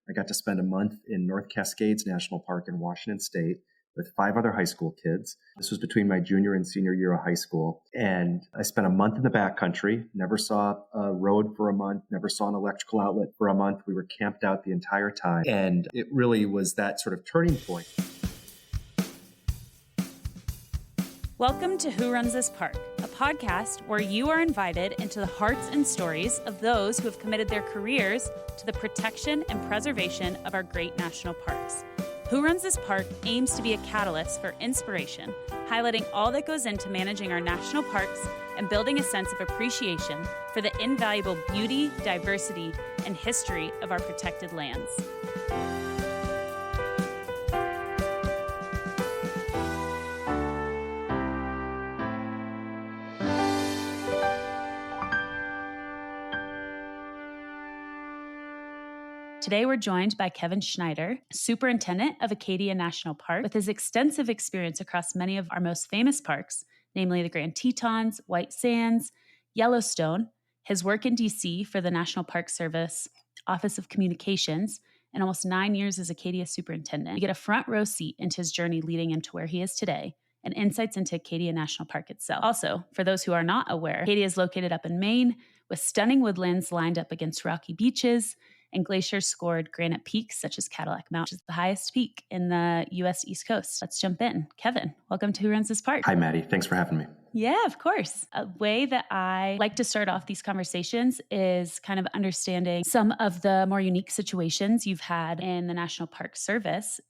I got to spend a month in North Cascades National Park in Washington State with 5 other high school kids. This was between my junior and senior year of high school. And I spent a month in the backcountry, never saw a road for a month, never saw an electrical outlet for a month. We were camped out the entire time. And it really was that sort of turning point. Welcome to Who Runs This Park, a podcast where you are invited into the hearts and stories of those who have committed their careers to the protection and preservation of our great national parks. Who Runs This Park aims to be a catalyst for inspiration, highlighting all that goes into managing our national parks and building a sense of appreciation for the invaluable beauty, diversity, and history of our protected lands. Today, we're joined by Kevin Schneider, Superintendent of Acadia National Park. With his extensive experience across many of our most famous parks, namely the Grand Tetons, White Sands, Yellowstone, his work in D.C. for the National Park Service, Office of Communications, and almost 9 years as Acadia Superintendent, we get a front row seat into his journey leading him to where he is today, and insights into Acadia National Park itself. Also, for those who are not aware, Acadia is located up in Maine with stunning woodlands lined up against rocky beaches and glacier-scored granite peaks such as Cadillac Mountain, which is the highest peak in the U.S. East Coast. Let's jump in. Kevin, welcome to Who Runs This Park. Hi, Maddie. Thanks for having me. Yeah, of course. A way that I like to start off these conversations is kind of understanding some of the more unique situations you've had in the National Park Service.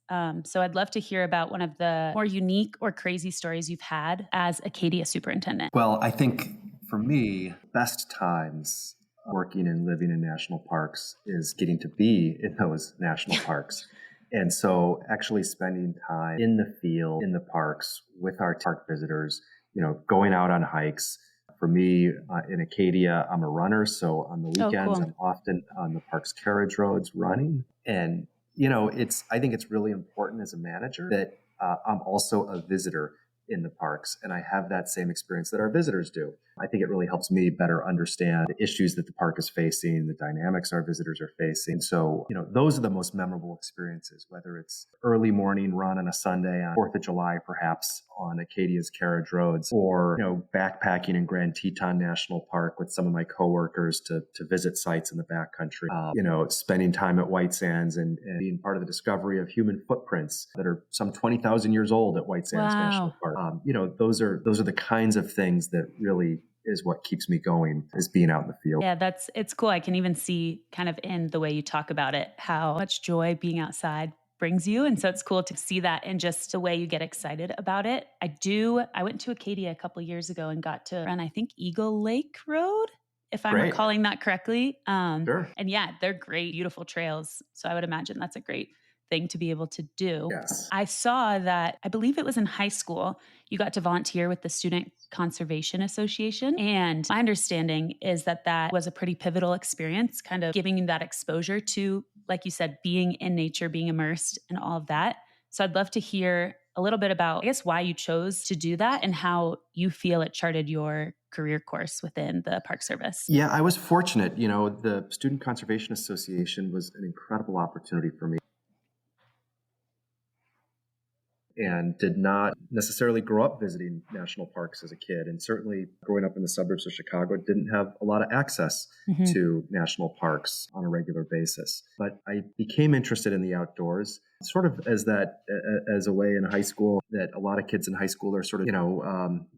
So I'd love to hear about one of the more unique or crazy stories you've had as Acadia Superintendent. Well, I think for me, best times working and living in national parks is getting to be in those national parks. And so actually spending time in the field, in the parks with our park visitors, going out on hikes. For me, in Acadia, I'm a runner. So on the weekends, I'm often on the park's carriage roads running. And, I think it's really important as a manager that I'm also a visitor in the parks. And I have that same experience that our visitors do. I think it really helps me better understand the issues that the park is facing, the dynamics our visitors are facing. So, those are the most memorable experiences, whether it's early morning run on a Sunday on 4th of July, perhaps on Acadia's carriage roads, or, backpacking in Grand Teton National Park with some of my coworkers to visit sites in the backcountry, spending time at White Sands and being part of the discovery of human footprints that are some 20,000 years old at White Sands National Park. Those are the kinds of things that really is what keeps me going, is being out in the field. Yeah, it's cool. I can even see kind of in the way you talk about it, how much joy being outside brings you. And so it's cool to see that in just the way you get excited about it. I went to Acadia a couple of years ago and got to run, I think, Eagle Lake Road, if I'm recalling that correctly. Sure. And yeah, they're great, beautiful trails. So I would imagine that's a great thing to be able to do. Yes. I saw that, I believe it was in high school, you got to volunteer with the Student Conservation Association. And my understanding is that was a pretty pivotal experience, kind of giving you that exposure to, like you said, being in nature, being immersed and all of that. So I'd love to hear a little bit about, I guess, why you chose to do that and how you feel it charted your career course within the Park Service. Yeah, I was fortunate. The Student Conservation Association was an incredible opportunity for me, and did not necessarily grow up visiting national parks as a kid. And certainly growing up in the suburbs of Chicago, didn't have a lot of access to national parks on a regular basis. But I became interested in the outdoors, sort of as a way in high school that a lot of kids in high school are sort of,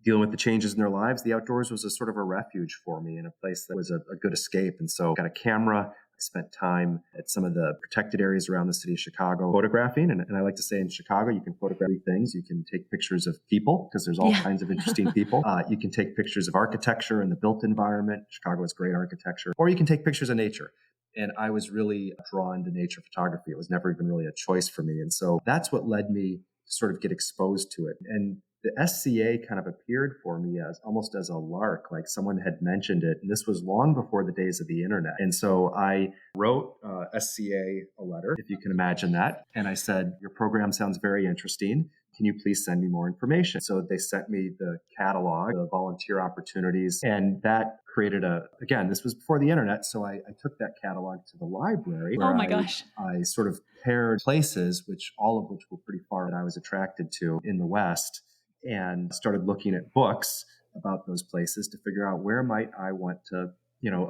dealing with the changes in their lives. The outdoors was a sort of a refuge for me and a place that was a good escape. And so got a camera. I spent time at some of the protected areas around the city of Chicago photographing. And I like to say in Chicago, you can photograph things. You can take pictures of people because there's all kinds of interesting people. You can take pictures of architecture and the built environment. Chicago has great architecture. Or you can take pictures of nature. And I was really drawn to nature photography. It was never even really a choice for me. And so that's what led me to sort of get exposed to it. And the SCA kind of appeared for me as almost as a lark, like someone had mentioned it. And this was long before the days of the internet. And so I wrote SCA a letter, if you can imagine that. And I said, your program sounds very interesting. can you please send me more information? So they sent me the catalog, the volunteer opportunities, and that created again, this was before the internet, so I took that catalog to the library Oh where my gosh. I sort of paired places, all of which were pretty far that I was attracted to in the West, and started looking at books about those places to figure out where might I want to,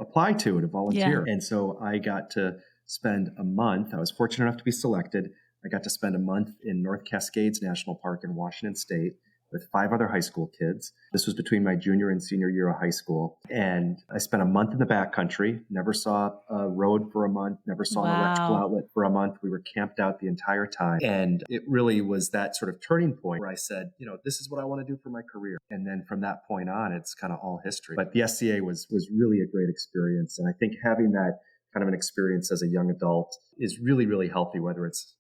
apply to volunteer. Yeah. And so I got to spend a month. I was fortunate enough to be selected. I got to spend a month in North Cascades National Park in Washington State with 5 other high school kids. This was between my junior and senior year of high school. And I spent a month in the backcountry, never saw a road for a month, never saw an electrical outlet for a month. We were camped out the entire time. And it really was that sort of turning point where I said, this is what I want to do for my career. And then from that point on, it's kind of all history. But the SCA was really a great experience. And I think having that kind of an experience as a young adult is really, really healthy, whether it's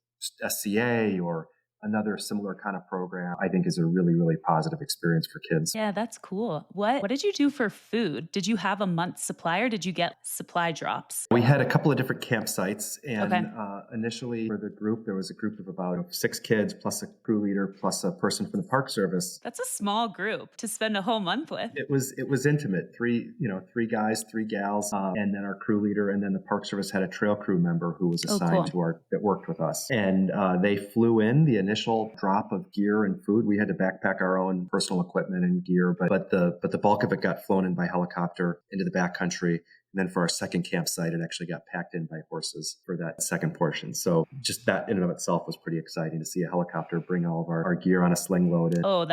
SCA or another similar kind of program. I think is a really, really positive experience for kids. Yeah, that's cool. What did you do for food? Did you have a month's supply or did you get supply drops? We had a couple of different campsites, and Okay. Initially for the group, there was a group of about 6 kids plus a crew leader plus a person from the Park Service. That's a small group to spend a whole month with. It was intimate. 3 guys, 3 gals, and then our crew leader, and then the Park Service had a trail crew member who was assigned that worked with us. And they flew in the initial drop of gear and food. We had to backpack our own personal equipment and gear, but the bulk of it got flown in by helicopter into the backcountry. And then for our second campsite, it actually got packed in by horses for that second portion. So just that in and of itself was pretty exciting to see a helicopter bring all of our gear on a sling loaded. Oh,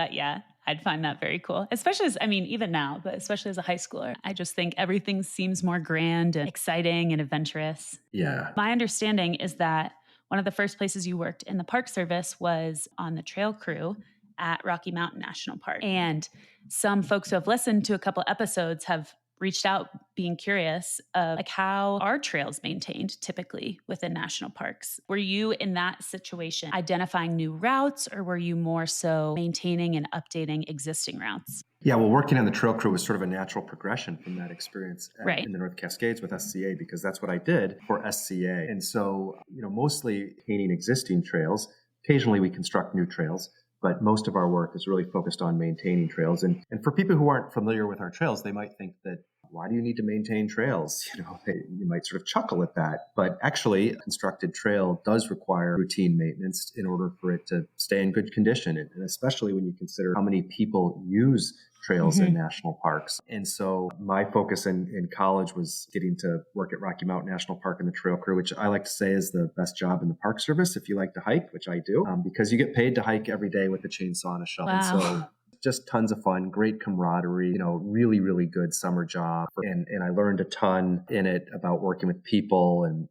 I'd find that very cool. Especially even now, but especially as a high schooler. I just think everything seems more grand and exciting and adventurous. Yeah. My understanding is that one of the first places you worked in the Park Service was on the trail crew at Rocky Mountain National Park. And some folks who have listened to a couple episodes have reached out being curious of how are trails maintained typically within national parks? Were you in that situation identifying new routes, or were you more so maintaining and updating existing routes? Yeah, well, working on the trail crew was sort of a natural progression from that experience Right. in the North Cascades with SCA, because that's what I did for SCA. And so, mostly maintaining existing trails. Occasionally we construct new trails, but most of our work is really focused on maintaining trails. And for people who aren't familiar with our trails, they might think that, why do you need to maintain trails? You might sort of chuckle at that. But actually, a constructed trail does require routine maintenance in order for it to stay in good condition. And especially when you consider how many people use trails in national parks. And so my focus in college was getting to work at Rocky Mountain National Park in the trail crew, which I like to say is the best job in the Park Service if you like to hike, which I do, because you get paid to hike every day with a chainsaw and a shovel. Wow. And so just tons of fun, great camaraderie, really, really good summer job. And I learned a ton in it about working with people, and,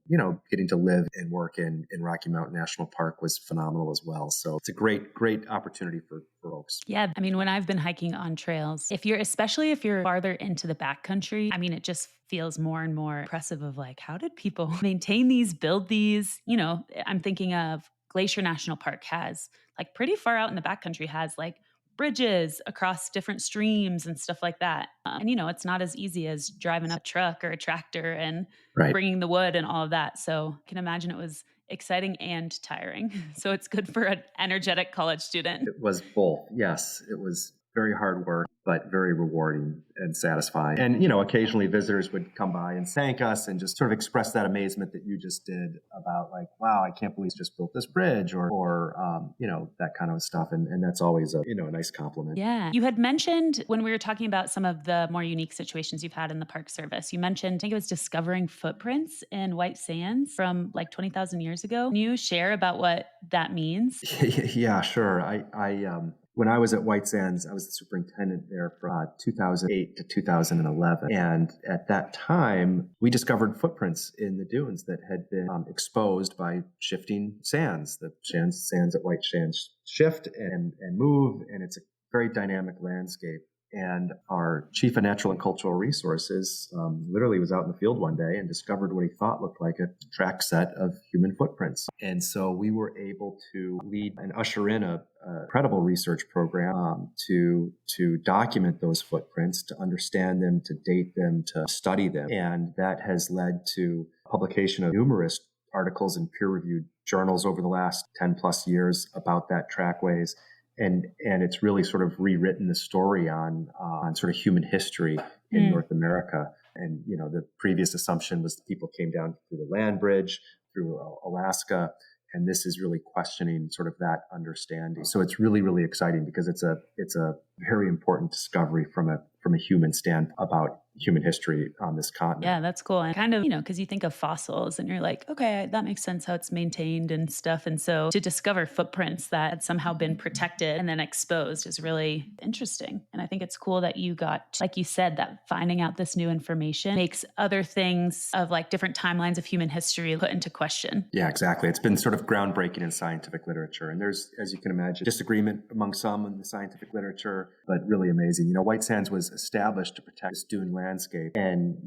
getting to live and work in Rocky Mountain National Park was phenomenal as well. So it's a great, great opportunity for folks. Yeah. When I've been hiking on trails, especially if you're farther into the backcountry, it just feels more and more impressive of how did people maintain these, build these? I'm thinking of Glacier National Park has pretty far out in the backcountry has bridges across different streams and stuff like that. And it's not as easy as driving a truck or a tractor and bringing the wood and all of that. So I can imagine it was exciting and tiring. So it's good for an energetic college student. It was both. Yes, it was very hard work, but very rewarding and satisfying. And, occasionally visitors would come by and thank us and just sort of express that amazement that you just did about wow, I can't believe you just built this bridge or that kind of stuff. And that's always a nice compliment. Yeah. You had mentioned when we were talking about some of the more unique situations you've had in the Park Service, you mentioned, I think it was discovering footprints in white sands from 20,000 years ago. Can you share about what that means? Yeah, sure. When I was at White Sands, I was the superintendent there from 2008 to 2011. And at that time, we discovered footprints in the dunes that had been exposed by shifting sands. The sands at White Sands shift and move, and it's a very dynamic landscape. And our chief of natural and cultural resources literally was out in the field one day and discovered what he thought looked like a track set of human footprints. And so we were able to lead and usher in a incredible research program to document those footprints, to understand them, to date them, to study them. And that has led to publication of numerous articles in peer-reviewed journals over the last 10 plus years about that trackways. And it's really sort of rewritten the story on sort of human history in North America. And, the previous assumption was that people came down through the land bridge, through Alaska. And this is really questioning sort of that understanding. So it's really, really exciting because it's a very important discovery from a human standpoint about human history on this continent. Yeah, that's cool. And kind of, because you think of fossils and you're like, okay, that makes sense how it's maintained and stuff. And so to discover footprints that had somehow been protected and then exposed is really interesting. And I think it's cool that you got, like you said, that finding out this new information makes other things of like different timelines of human history put into question. Yeah, exactly. It's been sort of groundbreaking in scientific literature. And there's, as you can imagine, disagreement among some in the scientific literature, but really amazing. White Sands was established to protect this dune landscape. And,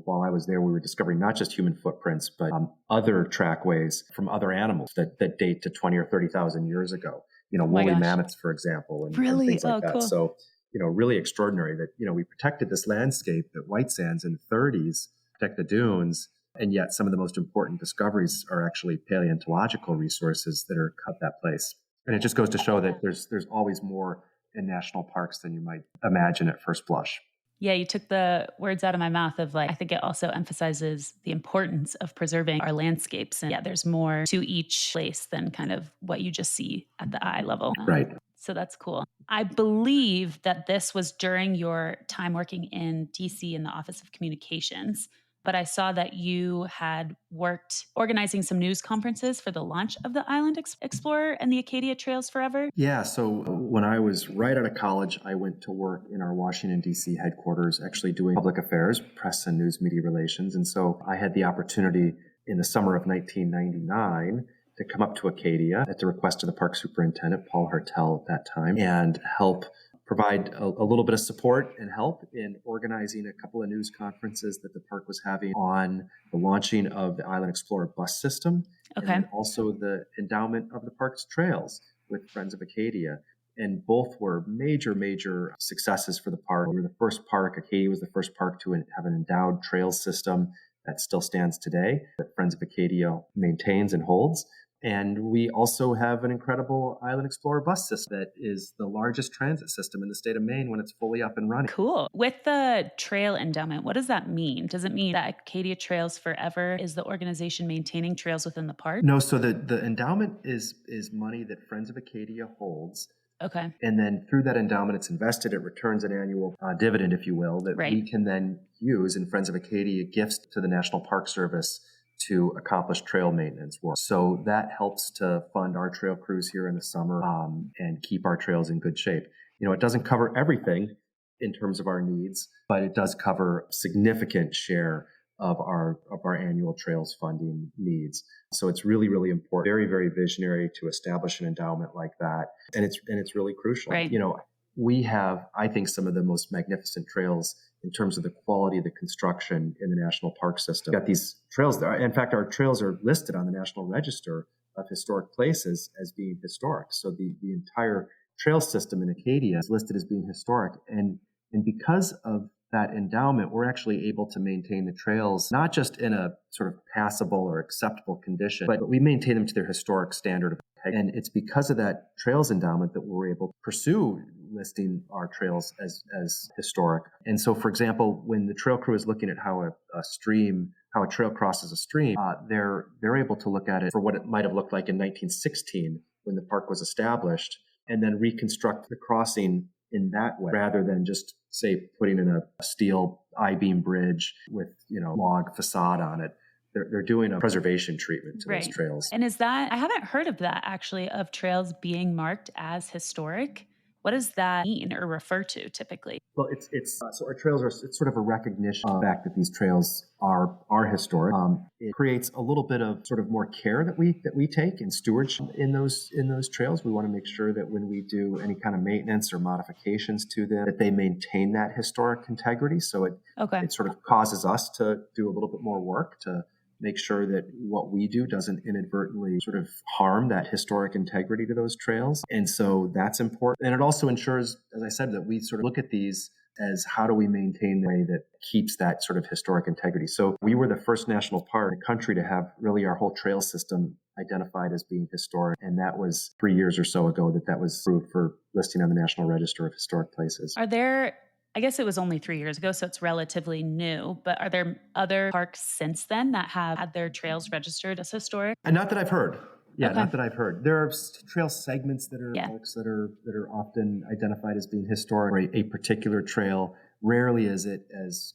while I was there, we were discovering not just human footprints, but other trackways from other animals that date to 20 or 30,000 years ago. Woolly mammoths, for example, and things like that. Cool. So, really extraordinary that, we protected this landscape at White Sands in the 30s, protect the dunes. And yet some of the most important discoveries are actually paleontological resources that are at that place. And it just goes to show that there's always more in national parks than you might imagine at first blush. Yeah, you took the words out of my mouth of I think it also emphasizes the importance of preserving our landscapes. And yeah, there's more to each place than kind of what you just see at the eye level. Right. So that's cool. I believe that this was during your time working in DC in the Office of Communications. But I saw that you had worked organizing some news conferences for the launch of the Island Explorer and the Acadia Trails Forever. Yeah, so when I was right out of college, I went to work in our Washington, D.C. headquarters, actually doing public affairs, press and news media relations. And so I had the opportunity in the summer of 1999 to come up to Acadia at the request of the park superintendent, Paul Hartel, at that time, and help provide a little bit of support and help in organizing a couple of news conferences that the park was having on the launching of the Island Explorer bus system, and also the endowment of the park's trails with Friends of Acadia. And both were major, major successes for the park. We were the first park, Acadia was the first park to have an endowed trail system that still stands today, that Friends of Acadia maintains and holds. And we also have an incredible Island Explorer bus system that is the largest transit system in the state of Maine when it's fully up and running. Cool. With the trail endowment, what does that mean? Does it mean that Acadia Trails Forever is the organization maintaining trails within the park? No, so the endowment is money that Friends of Acadia holds. Okay. And then through that endowment, it's invested. It returns an annual dividend, if you will, that we can then use in Friends of Acadia gifts to the National Park Service to accomplish trail maintenance work. So that helps to fund our trail crews here in the summer and keep our trails in good shape. It doesn't cover everything in terms of our needs, but it does cover a significant share of our annual trails funding needs. So it's really, really important, very, very visionary to establish an endowment like that. And it's really crucial. Right. We have, I think, some of the most magnificent trails in terms of the quality of the construction in the national park system. We've got these trails there. In fact, our trails are listed on the National Register of Historic Places as being historic. So the entire trail system in Acadia is listed as being historic. And because of that endowment, we're actually able to maintain the trails, not just in a sort of passable or acceptable condition, but we maintain them to their historic standard. And it's because of that trails endowment that we're able to pursue listing our trails as historic. And so, for example, when the trail crew is looking at how a trail crosses a stream, they're able to look at it for what it might have looked like in 1916 when the park was established, and then reconstruct the crossing in that way, rather than just, say, putting in a steel I-beam bridge with, log facade on it. They're doing a preservation treatment to those trails. And I haven't heard of that actually, of trails being marked as historic. What does that mean or refer to typically? Well, so our trails it's sort of a recognition of the fact that these trails are historic. It creates a little bit of sort of more care that we take in stewardship in those trails. We want to make sure that when we do any kind of maintenance or modifications to them, that they maintain that historic integrity. So it sort of causes us to do a little bit more work to make sure that what we do doesn't inadvertently sort of harm that historic integrity to those trails. And so that's important. And it also ensures, as I said, that we sort of look at these as how do we maintain the way that keeps that sort of historic integrity. So we were the first national park in the country to have really our whole trail system identified as being historic. And that was 3 years or so ago that was approved for listing on the National Register of Historic Places. Are there, I guess it was only 3 years ago, so it's relatively new, but are there other parks since then that have had their trails registered as historic? And not that I've heard. Yeah, Okay. not that I've heard. There are trail segments that are Yeah. parks that are often identified as being historic. Or a particular trail rarely is it as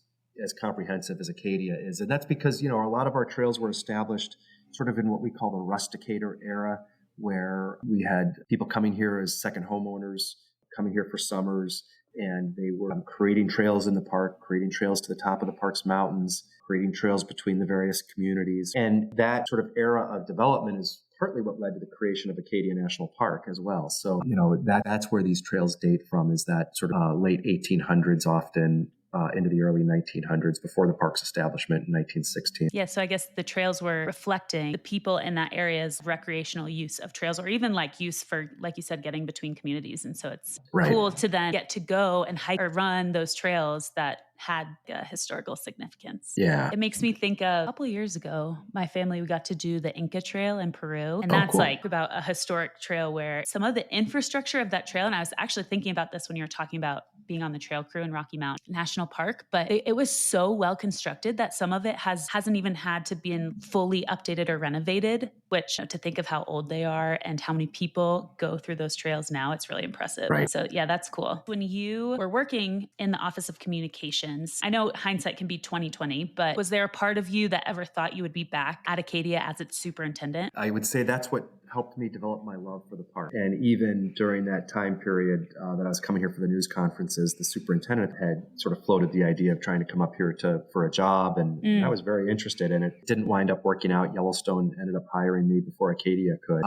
comprehensive as Acadia is, and that's because a lot of our trails were established sort of in what we call the Rusticator Era, where we had people coming here as second homeowners, coming here for summers, and they were creating trails in the park, creating trails to the top of the park's mountains, creating trails between the various communities. And that sort of era of development is partly what led to the creation of Acadia National Park as well. So, that's where these trails date from, is that sort of late 1800s often, into the early 1900s, before the park's establishment in 1916. Yeah, so I guess the trails were reflecting the people in that area's recreational use of trails, or even like use for, like you said, getting between communities. And so it's Right. cool to then get to go and hike or run those trails that had historical significance. Yeah. It makes me think of a couple of years ago, my family, we got to do the Inca Trail in Peru. And Oh, that's cool. like about a historic trail where some of the infrastructure of that trail, and I was actually thinking about this when you were talking about being on the trail crew in Rocky Mountain National Park, but it was so well constructed that some of it hasn't even had to be fully updated or renovated, which to think of how old they are and how many people go through those trails now, it's really impressive. Right. So yeah, that's cool. When you were working in the Office of Communications, I know hindsight can be 2020, but was there a part of you that ever thought you would be back at Acadia as its superintendent? I would say that's what helped me develop my love for the park. And even during that time period that I was coming here for the news conferences, the superintendent had sort of floated the idea of trying to come up here for a job. And I was very interested in it. Didn't wind up working out. Yellowstone ended up hiring me before Acadia could.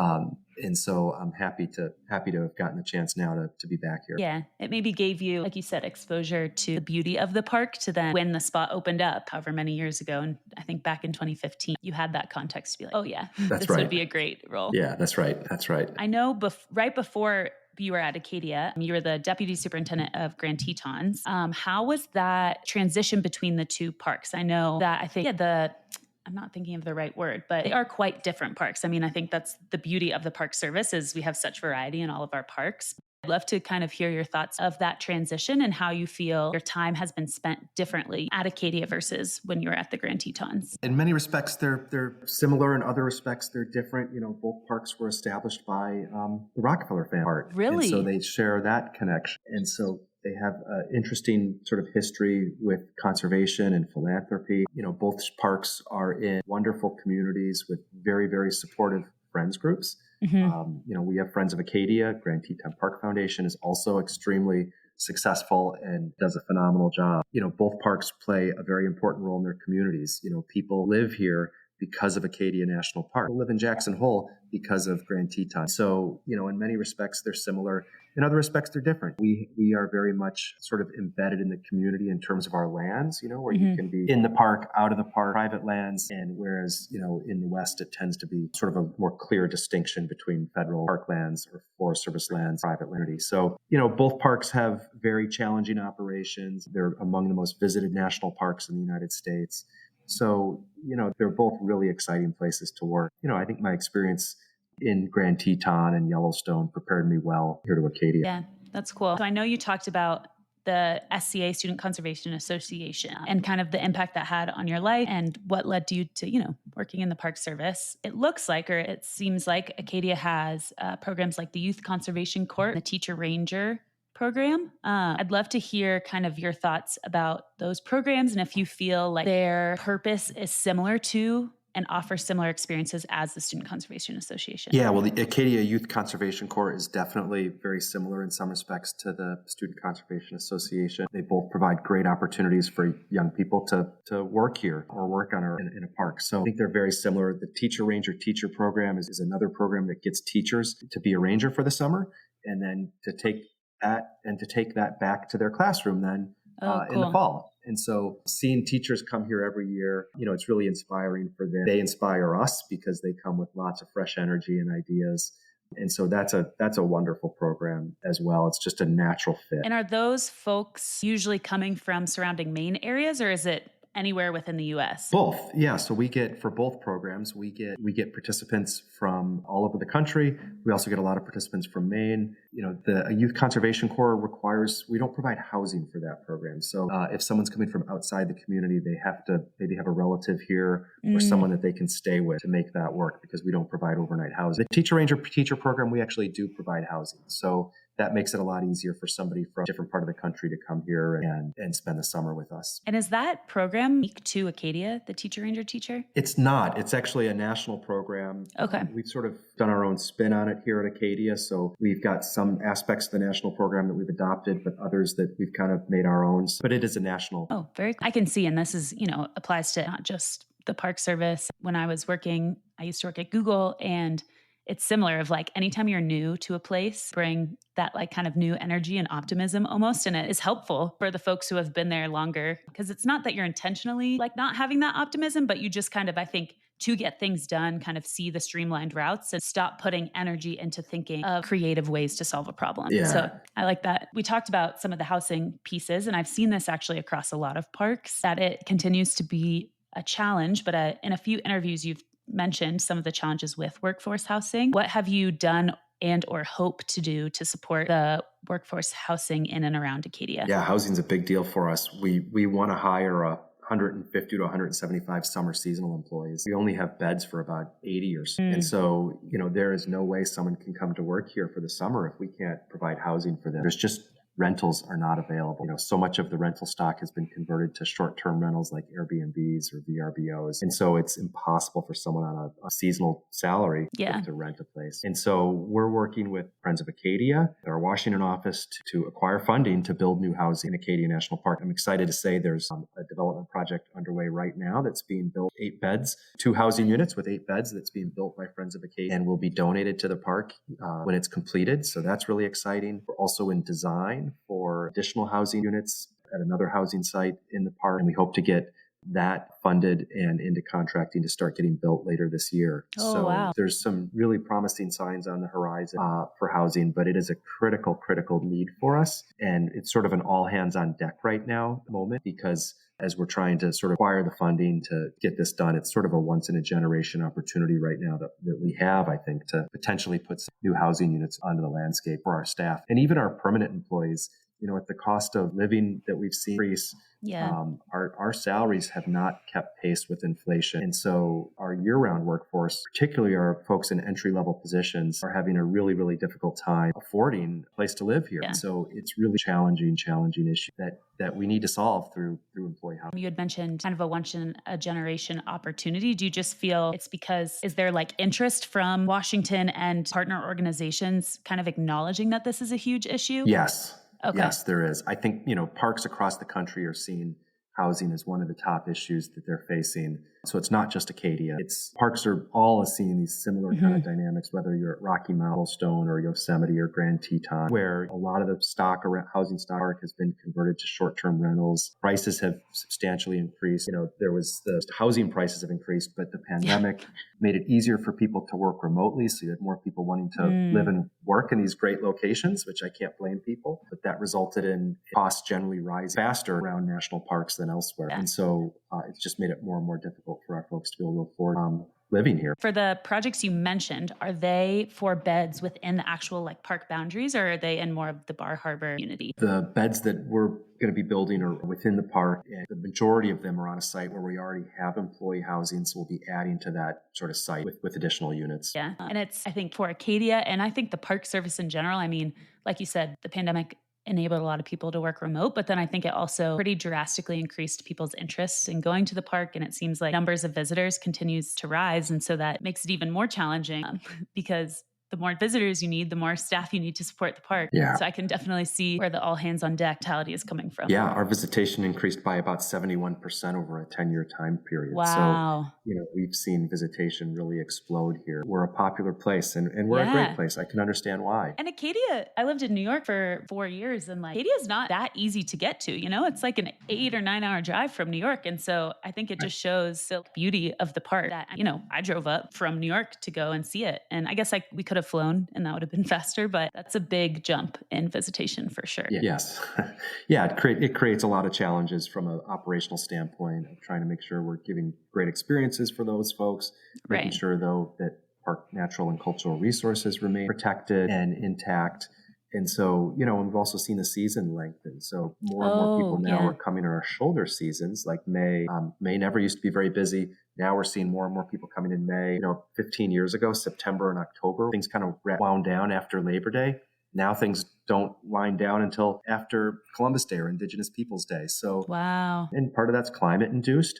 And so I'm happy to have gotten the chance now to be back here. Yeah, it maybe gave you, like you said, exposure to the beauty of the park to then when the spot opened up, however many years ago. And I think back in 2015, you had that context to be like, oh yeah, this right. would be a great role. Yeah, that's right. That's right. I know right before you were at Acadia, you were the deputy superintendent of Grand Tetons. How was that transition between the two parks? I know that I'm not thinking of the right word, but they are quite different parks. I mean, I think that's the beauty of the Park Service is we have such variety in all of our parks. I'd love to kind of hear your thoughts of that transition and how you feel your time has been spent differently at Acadia versus when you were at the Grand Tetons. In many respects, they're similar. In other respects, they're different. Both parks were established by the Rockefeller family. Really? And so they share that connection. And so they have an interesting sort of history with conservation and philanthropy. Both parks are in wonderful communities with very, very supportive friends groups. Mm-hmm. We have Friends of Acadia. Grand Teton Park Foundation is also extremely successful and does a phenomenal job. Both parks play a very important role in their communities. People live here because of Acadia National Park. People live in Jackson Hole because of Grand Teton. So, in many respects, they're similar. In other respects, they're different. We are very much sort of embedded in the community in terms of our lands, where mm-hmm. you can be in the park, out of the park, private lands. And whereas, in the West, it tends to be sort of a more clear distinction between federal park lands or Forest Service lands, private land. So, both parks have very challenging operations. They're among the most visited national parks in the United States. So, they're both really exciting places to work. I think my experience in Grand Teton and Yellowstone prepared me well here to Acadia. Yeah, that's cool. So I know you talked about the SCA, Student Conservation Association, and kind of the impact that had on your life and what led you to, working in the Park Service. It looks like, or it seems like Acadia has programs like the Youth Conservation Court, the Teacher Ranger program. I'd love to hear kind of your thoughts about those programs and if you feel like their purpose is similar to and offer similar experiences as the Student Conservation Association. Yeah, well, the Acadia Youth Conservation Corps is definitely very similar in some respects to the Student Conservation Association. They both provide great opportunities for young people to work here or work in a park. So I think they're very similar. The Teacher Ranger Teacher Program is another program that gets teachers to be a ranger for the summer and then to take that back to their classroom then cool. in the fall. And so seeing teachers come here every year, it's really inspiring for them. They inspire us because they come with lots of fresh energy and ideas. And so that's a wonderful program as well. It's just a natural fit. And are those folks usually coming from surrounding Maine areas, or is it anywhere within the U.S.? Both, yeah. So we get, for both programs, we get participants from all over the country. We also get a lot of participants from Maine. The Youth Conservation Corps we don't provide housing for that program. So if someone's coming from outside the community, they have to maybe have a relative here or someone that they can stay with to make that work, because we don't provide overnight housing. The Teacher Ranger Teacher program, we actually do provide housing. So that makes it a lot easier for somebody from a different part of the country to come here and spend the summer with us. And is that program unique to Acadia, the Teacher Ranger Teacher? It's not. It's actually a national program. Okay. We've sort of done our own spin on it here at Acadia. So we've got some aspects of the national program that we've adopted, but others that we've kind of made our own. But it is a national. Oh, very cool. I can see, and this is, applies to not just the Park Service. When I was working, I used to work at Google, and it's similar of like anytime you're new to a place, bring that like kind of new energy and optimism almost. And it is helpful for the folks who have been there longer, because it's not that you're intentionally like not having that optimism, but you just kind of, I think, to get things done, kind of see the streamlined routes and stop putting energy into thinking of creative ways to solve a problem. Yeah. So I like that. We talked about some of the housing pieces, and I've seen this actually across a lot of parks, that it continues to be a challenge, but in a few interviews you've mentioned some of the challenges with workforce housing. What have you done and or hope to do to support the workforce housing in and around Acadia? Yeah, housing's a big deal for us. We want to hire 150 to 175 summer seasonal employees. We only have beds for about 80 or so. And so, there is no way someone can come to work here for the summer if we can't provide housing for them. There's just rentals are not available. So much of the rental stock has been converted to short-term rentals like Airbnbs or VRBOs. And so it's impossible for someone on a seasonal salary to rent a place. And so we're working with Friends of Acadia, our Washington office, to acquire funding to build new housing in Acadia National Park. I'm excited to say there's a development project underway right now that's being built, 8 beds, 2 housing units with 8 beds that's being built by Friends of Acadia and will be donated to the park when it's completed. So that's really exciting. We're also in design for additional housing units at another housing site in the park, and we hope to get that funded and into contracting to start getting built later this year. Wow. There's some really promising signs on the horizon for housing, but it is a critical need for us. And it's sort of an all hands on deck right now moment, because as we're trying to sort of acquire the funding to get this done, it's sort of a once in a generation opportunity right now that we have, I think, to potentially put some new housing units onto the landscape for our staff and even our permanent employees. At the cost of living that we've seen increase, our salaries have not kept pace with inflation. And so our year-round workforce, particularly our folks in entry-level positions, are having a really, really difficult time affording a place to live here. Yeah. So it's really challenging issue that we need to solve through employee housing. You had mentioned kind of a once in a generation opportunity. Do you just feel it's because, is there like interest from Washington and partner organizations kind of acknowledging that this is a huge issue? Yes. Okay. Yes, there is. I think, parks across the country are seeing housing as one of the top issues that they're facing. So it's not just Acadia. Parks are all seeing these similar kind of dynamics, whether you're at Rocky Mount, Yellowstone, or Yosemite or Grand Teton, where a lot of the housing stock has been converted to short-term rentals. Prices have substantially increased. The housing prices have increased, but the pandemic made it easier for people to work remotely. So you had more people wanting to live and work in these great locations, which I can't blame people. But that resulted in costs generally rising faster around national parks than elsewhere. Yeah. And so it's just made it more and more difficult for our folks to be able to afford living here. For the projects you mentioned, are they for beds within the actual like park boundaries, or are they in more of the Bar Harbor community? The beds that we're going to be building are within the park, and the majority of them are on a site where we already have employee housing, so we'll be adding to that sort of site with additional units. Yeah, and it's, I think, for Acadia, and I think the Park Service in general, I mean, like you said, the pandemic enabled a lot of people to work remote, but then I think it also pretty drastically increased people's interests in going to the park. And it seems like numbers of visitors continues to rise. And so that makes it even more challenging because the more visitors you need, the more staff you need to support the park. Yeah. So I can definitely see where the all hands on deck mentality is coming from. Yeah, our visitation increased by about 71% over a 10-year time period. Wow. So, we've seen visitation really explode here. We're a popular place and we're a great place. I can understand why. And Acadia, I lived in New York for 4 years, and Acadia is not that easy to get to. It's like an 8 or 9 hour drive from New York. And so I think it just shows the beauty of the park that, I drove up from New York to go and see it. And I guess we could could have flown and that would have been faster, but that's a big jump in visitation for sure. Yes. Yeah, it creates a lot of challenges from an operational standpoint of trying to make sure we're giving great experiences for those folks, making sure, though, that park natural and cultural resources remain protected and intact. And so, we've also seen the season lengthen. So more and more people now are coming to our shoulder seasons, like May. May never used to be very busy. Now we're seeing more and more people coming in May. 15 years ago, September and October, things kind of wound down after Labor Day. Now things don't wind down until after Columbus Day or Indigenous Peoples Day. So, wow. And part of that's climate induced.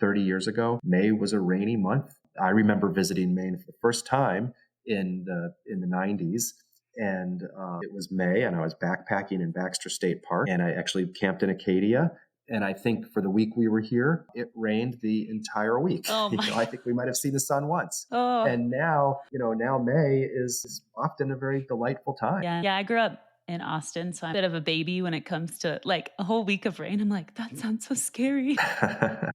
30 years ago, May was a rainy month. I remember visiting Maine for the first time in the 90s. And it was May, and I was backpacking in Baxter State Park, and I actually camped in Acadia. And I think for the week we were here, it rained the entire week. Oh my. I think we might have seen the sun once. Oh. And now, now May is often a very delightful time. Yeah, I grew up in Austin, so I'm a bit of a baby when it comes to like a whole week of rain. I'm like, that sounds so scary.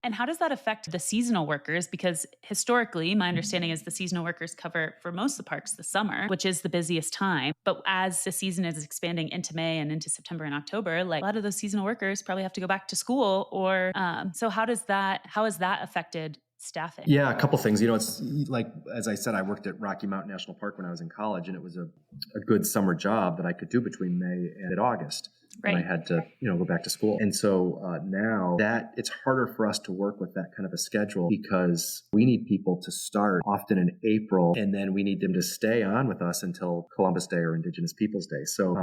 And how does that affect the seasonal workers? Because historically, my understanding is the seasonal workers cover for most of the parks the summer, which is the busiest time. But as the season is expanding into May and into September and October, like a lot of those seasonal workers probably have to go back to school or so how has that affected staffing? Yeah, a couple things. It's like, as I said, I worked at Rocky Mountain National Park when I was in college, and it was a good summer job that I could do between May and August. Right. When I had to, go back to school. And so now that it's harder for us to work with that kind of a schedule because we need people to start often in April, and then we need them to stay on with us until Columbus Day or Indigenous Peoples Day. So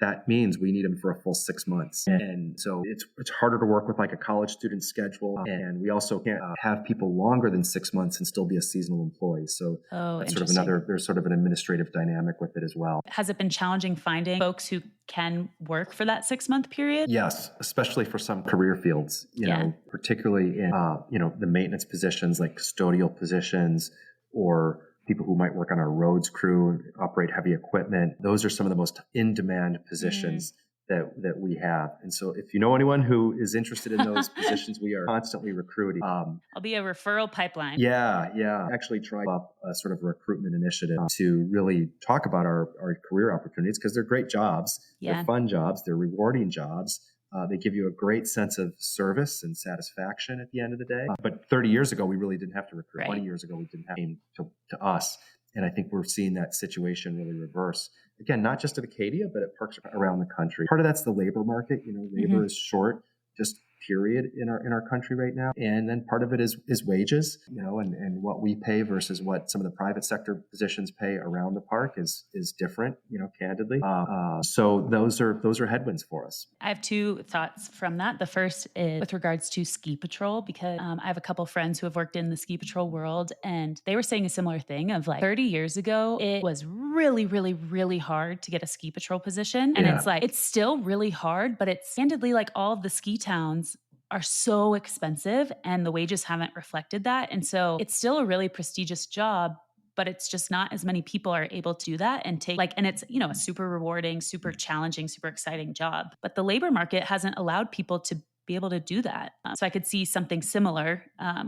that means we need them for a full 6 months. And so it's harder to work with like a college student schedule. And we also can't have people longer than 6 months and still be a seasonal employee. So that's there's sort of an administrative dynamic with it as well. Has it been challenging finding folks who can work for that 6 month period? Yes, especially for some career fields, particularly in, the maintenance positions like custodial positions or people who might work on our roads crew, operate heavy equipment. Those are some of the most in-demand positions that we have. And so if you know anyone who is interested in those positions, we are constantly recruiting. I'll be a referral pipeline. Yeah. Actually try up a sort of recruitment initiative to really talk about our career opportunities because they're great jobs. Yeah. They're fun jobs. They're rewarding jobs. They give you a great sense of service and satisfaction at the end of the day. But 30 years ago, we really didn't have to recruit. Right. 20 years ago, we didn't have to us. And I think we're seeing that situation really reverse. Again, not just at Acadia, but at parks around the country. Part of that's the labor market. Labor is short, just period in our country right now. And then part of it is wages, and what we pay versus what some of the private sector positions pay around the park is different, candidly. So those are headwinds for us. I have two thoughts from that. The first is with regards to ski patrol, because I have a couple friends who have worked in the ski patrol world, and they were saying a similar thing of like 30 years ago, it was really, really, really hard to get a ski patrol position. And it's like, it's still really hard, but it's candidly like all of the ski towns are so expensive and the wages haven't reflected that. And so it's still a really prestigious job, but it's just not as many people are able to do that and and it's, a super rewarding, super challenging, super exciting job. But the labor market hasn't allowed people to be able to do that. So I could see something similar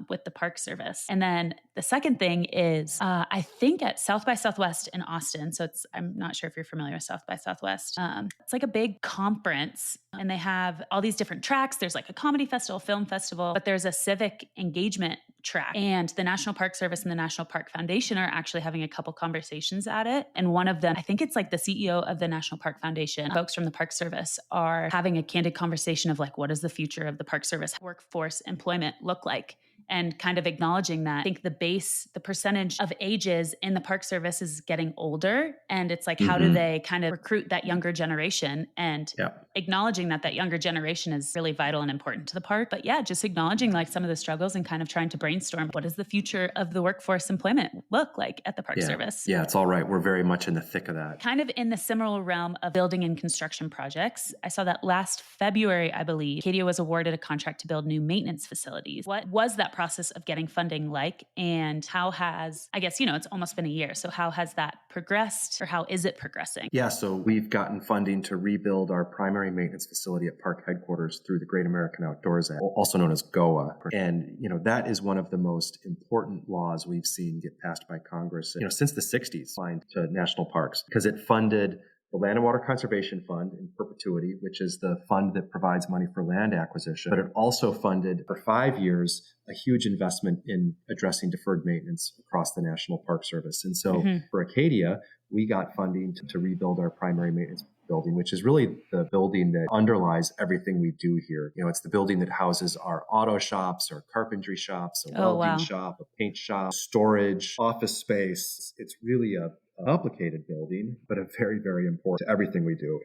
with the Park Service. And then the second thing is, I think at South by Southwest in Austin, so I'm not sure if you're familiar with South by Southwest. It's like a big conference and they have all these different tracks. There's like a comedy festival, film festival, but there's a civic engagement track. And the National Park Service and the National Park Foundation are actually having a couple conversations at it. And one of them, I think it's like the CEO of the National Park Foundation, folks from the Park Service are having a candid conversation of like, what is the future of the Park Service workforce employment look like? And kind of acknowledging that I think the percentage of ages in the Park Service is getting older. And it's like, how do they kind of recruit that younger generation and acknowledging that younger generation is really vital and important to the park. But yeah, just acknowledging like some of the struggles and kind of trying to brainstorm what does the future of the workforce employment look like at the Park Service? Yeah, it's all right. We're very much in the thick of that. Kind of in the similar realm of building and construction projects. I saw that last February, I believe, Acadia was awarded a contract to build new maintenance facilities. What was that process of getting funding like? And how has, I guess, it's almost been a year. So how has that progressed, or how is it progressing? Yeah, so we've gotten funding to rebuild our primary maintenance facility at park headquarters through the Great American Outdoors Act, also known as GOA. And, that is one of the most important laws we've seen get passed by Congress, since the 60s, aligned to national parks, because it funded the Land and Water Conservation Fund in perpetuity, which is the fund that provides money for land acquisition. But it also funded for 5 years a huge investment in addressing deferred maintenance across the National Park Service. And so for Acadia, we got funding to rebuild our primary maintenance building, which is really the building that underlies everything we do here. It's the building that houses our auto shops, our carpentry shops, a welding shop, a paint shop, storage, office space. It's really a complicated building, but a very, very important to everything we do.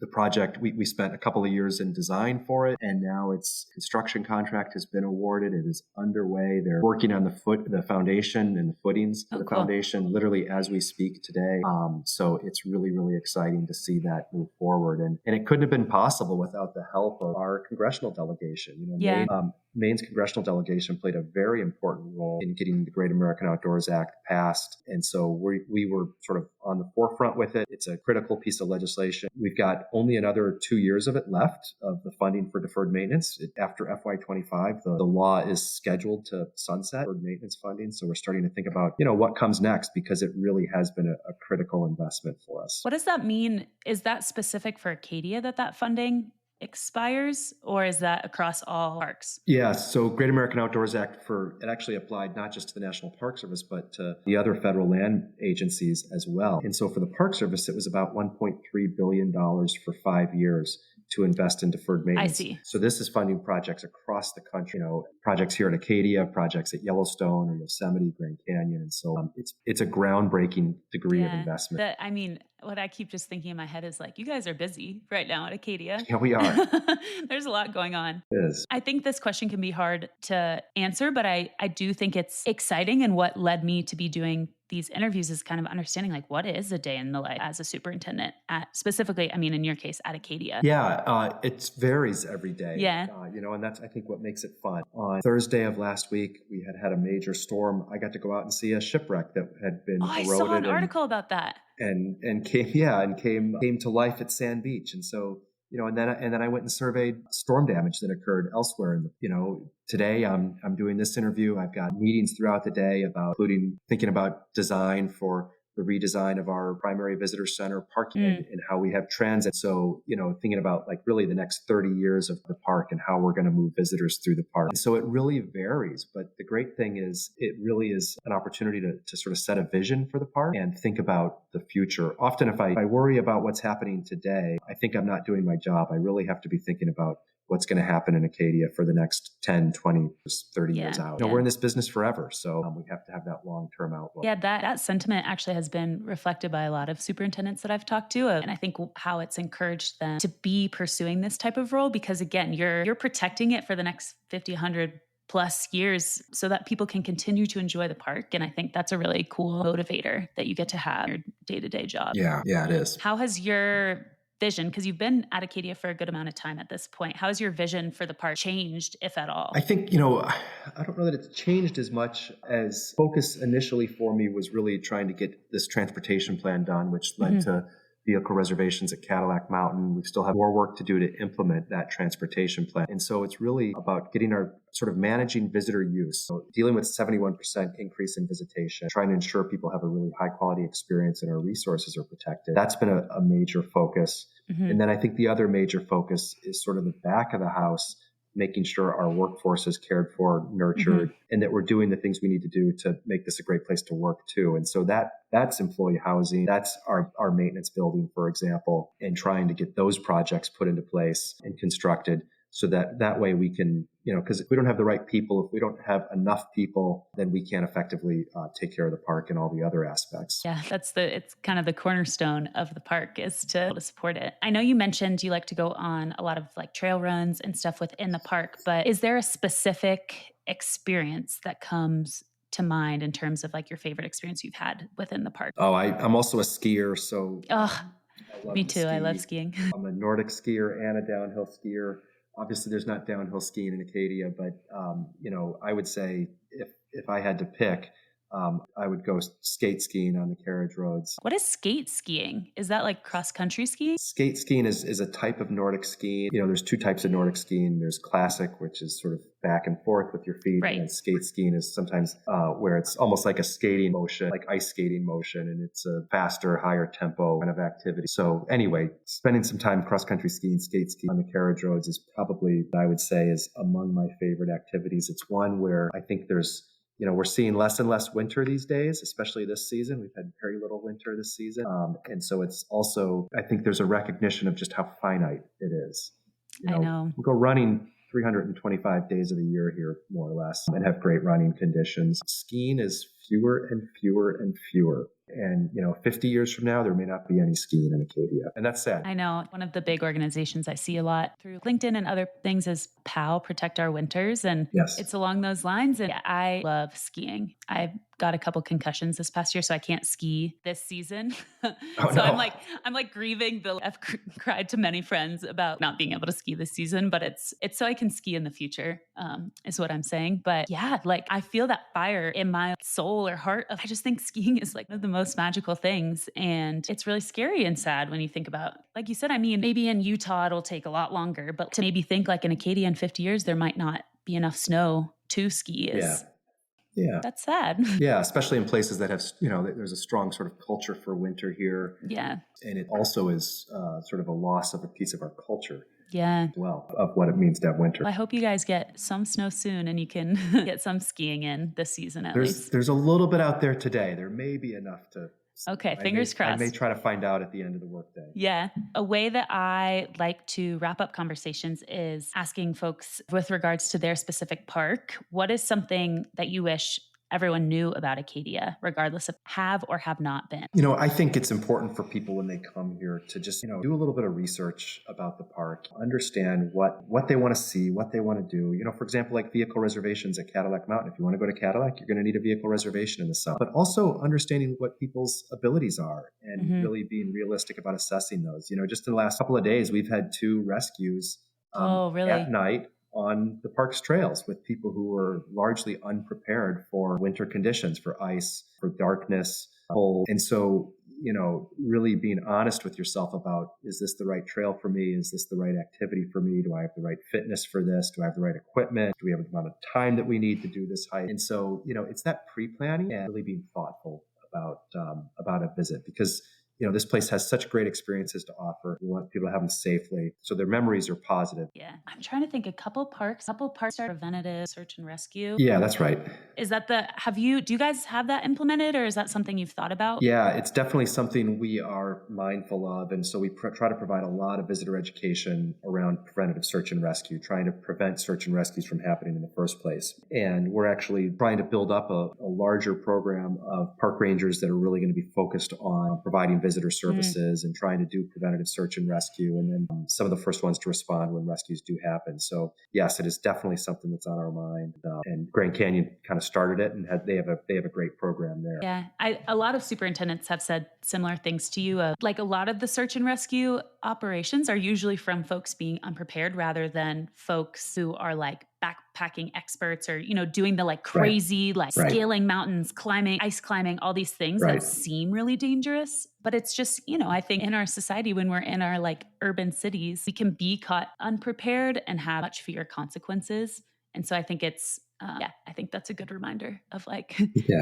The project, we spent a couple of years in design for it, and now its construction contract has been awarded. It is underway. They're working on the foundation and the footings for the foundation literally as we speak today. So it's really, really exciting to see that move forward. And it couldn't have been possible without the help of our congressional delegation. Maine's congressional delegation played a very important role in getting the Great American Outdoors Act passed. And so we were sort of on the forefront with it. It's a critical piece of legislation. We've got only another 2 years of it left of the funding for deferred maintenance. After FY25, the law is scheduled to sunset deferred maintenance funding. So we're starting to think about, what comes next, because it really has been a critical investment for us. What does that mean? Is that specific for Acadia that funding expires, or is that across all parks? Yeah, so Great American Outdoors Act, it actually applied not just to the National Park Service, but to the other federal land agencies as well. And so for the Park Service, it was about $1.3 billion for 5 years to invest in deferred maintenance. I see. So this is funding projects across the country, projects here at Acadia, projects at Yellowstone or Yosemite, Grand Canyon. And so it's a groundbreaking degree of investment. What I keep just thinking in my head is you guys are busy right now at Acadia. Yeah, we are. There's a lot going on. It is. I think this question can be hard to answer, but I do think it's exciting. And what led me to be doing these interviews is kind of understanding what is a day in the life as a superintendent specifically, in your case, at Acadia. Yeah, it varies every day. Yeah. And that's, I think, what makes it fun. On Thursday of last week, we had a major storm. I got to go out and see a shipwreck that had been eroded. I saw an article about that. And came to life at Sand Beach. And so, and then I went and surveyed storm damage that occurred elsewhere. And, today I'm doing this interview. I've got meetings throughout the day including thinking about design for the redesign of our primary visitor center parking and how we have transit. So, thinking about really the next 30 years of the park and how we're going to move visitors through the park. And so it really varies. But the great thing is it really is an opportunity to sort of set a vision for the park and think about the future. Often if I worry about what's happening today, I think I'm not doing my job. I really have to be thinking about what's going to happen in Acadia for the next 10, 20, 30 years out. We're in this business forever, so we have to have that long-term outlook. Yeah, that sentiment actually has been reflected by a lot of superintendents that I've talked to, and I think how it's encouraged them to be pursuing this type of role, because again, you're protecting it for the next 50, 100 plus years so that people can continue to enjoy the park. And I think that's a really cool motivator that you get to have in your day-to-day job. Yeah, it is. How has your vision, because you've been at Acadia for a good amount of time at this point, how has your vision for the park changed, if at all? I think, I don't know that it's changed as much as focus initially for me was really trying to get this transportation plan done, which led to vehicle reservations at Cadillac Mountain. We still have more work to do to implement that transportation plan. And so it's really about getting our sort of managing visitor use, so dealing with 71% increase in visitation, trying to ensure people have a really high quality experience and our resources are protected. That's been a major focus. And then I think the other major focus is sort of the back of the house, making sure our workforce is cared for, nurtured, and that we're doing the things we need to do to make this a great place to work too. And so that's employee housing. That's our maintenance building, for example, and trying to get those projects put into place and constructed so that way we can, because if we don't have the right people, if we don't have enough people, then we can't effectively take care of the park and all the other aspects. Yeah, it's kind of the cornerstone of the park is to support it. I know you mentioned you like to go on a lot of trail runs and stuff within the park, but is there a specific experience that comes to mind in terms of your favorite experience you've had within the park? Oh, I'm also a skier, so me too. I love skiing. I'm a Nordic skier and a downhill skier. Obviously, there's not downhill skiing in Acadia, but I would say if I had to pick, I would go skate skiing on the carriage roads. What is skate skiing? Is that like cross-country skiing? Skate skiing is a type of Nordic skiing. There's two types of Nordic skiing. There's classic, which is sort of back and forth with your feet. Right. And skate skiing is sometimes where it's almost like a skating motion, like ice skating motion, and it's a faster, higher tempo kind of activity. So anyway, spending some time cross-country skiing, skate skiing on the carriage roads is probably, I would say, is among my favorite activities. It's one where I think we're seeing less and less winter these days, especially this season. We've had very little winter this season. And so it's also, I think there's a recognition of just how finite it is. I know. We go running 325 days of the year here, more or less, and have great running conditions. Skiing is fewer and fewer and fewer. And, 50 years from now, there may not be any skiing in Acadia. And that's sad. I know. One of the big organizations I see a lot through LinkedIn and other things is POW, Protect Our Winters. And yes, it's along those lines. And I love skiing. I've got a couple concussions this past year, so I can't ski this season. No. I'm like grieving I've cried to many friends about not being able to ski this season, but it's so I can ski in the future, is what I'm saying. But yeah, like I feel that fire in my soul or heart. I just think skiing is like one of the most magical things. And it's really scary and sad when you think about, like you said, I mean, maybe in Utah, it'll take a lot longer, but to maybe think like in Acadia in 50 years, there might not be enough snow to ski is... Yeah. That's sad. Yeah, especially in places that have, there's a strong sort of culture for winter here. Yeah. And it also is sort of a loss of a piece of our culture. Yeah. As well, of what it means to have winter. I hope you guys get some snow soon and you can get some skiing in this season at least. There's a little bit out there today. There may be enough to... Okay, fingers crossed. I may try to find out at the end of the workday. Yeah. A way that I like to wrap up conversations is asking folks with regards to their specific park, what is something that you wish everyone knew about Acadia, regardless of have or have not been? I think it's important for people when they come here to just, do a little bit of research about the park, understand what they want to see, what they want to do. For example, like vehicle reservations at Cadillac Mountain. If you want to go to Cadillac, you're going to need a vehicle reservation in the summer. But also understanding what people's abilities are and really being realistic about assessing those. Just in the last couple of days, we've had 2 rescues at night on the park's trails with people who were largely unprepared for winter conditions, for ice, for darkness, cold. And so, really being honest with yourself about, is this the right trail for me? Is this the right activity for me? Do I have the right fitness for this? Do I have the right equipment? Do we have the amount of time that we need to do this hike? And so, it's that pre-planning and really being thoughtful about a visit, because this place has such great experiences to offer. We want people to have them safely, so their memories are positive. Yeah. I'm trying to think, a couple parks are preventative search and rescue. Yeah, that's right. Is that do you guys have that implemented, or is that something you've thought about? Yeah, it's definitely something we are mindful of. And so we try to provide a lot of visitor education around preventative search and rescue, trying to prevent search and rescues from happening in the first place. And we're actually trying to build up a larger program of park rangers that are really going to be focused on providing visitor services and trying to do preventative search and rescue, and then some of the first ones to respond when rescues do happen. So yes, it is definitely something that's on our mind. And Grand Canyon kind of started it, and they have a great program there. Yeah, a lot of superintendents have said similar things to you. Like a lot of the search and rescue operations are usually from folks being unprepared rather than folks who are like backpacking experts or, doing the like crazy, scaling mountains, ice climbing, all these things that seem really dangerous. But it's just, I think in our society, when we're in our like urban cities, we can be caught unprepared and have much fewer consequences. And so I think it's, I think that's a good reminder of like,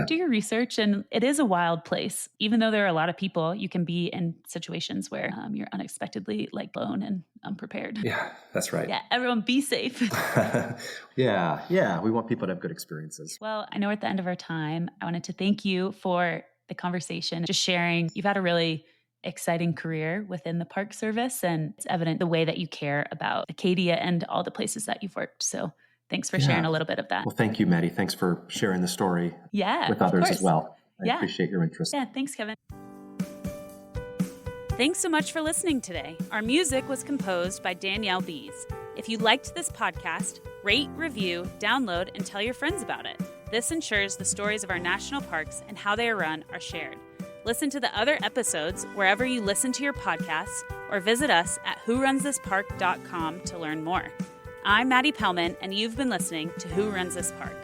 do your research. And it is a wild place. Even though there are a lot of people, you can be in situations where you're unexpectedly like blown and unprepared. Yeah, that's right. Yeah, everyone be safe. Yeah. We want people to have good experiences. Well, I know we're at the end of our time. I wanted to thank you for the conversation, just sharing. You've had a really exciting career within the Park Service, and it's evident the way that you care about Acadia and all the places that you've worked. So thanks for sharing a little bit of that. Well, thank you, Maddie. Thanks for sharing the story with others as well. I appreciate your interest. Yeah, thanks, Kevin. Thanks so much for listening today. Our music was composed by Danielle Bees. If you liked this podcast, rate, review, download, and tell your friends about it. This ensures the stories of our national parks and how they are run are shared. Listen to the other episodes wherever you listen to your podcasts, or visit us at whorunthispark.com to learn more. I'm Maddie Pellman, and you've been listening to Who Runs This Park?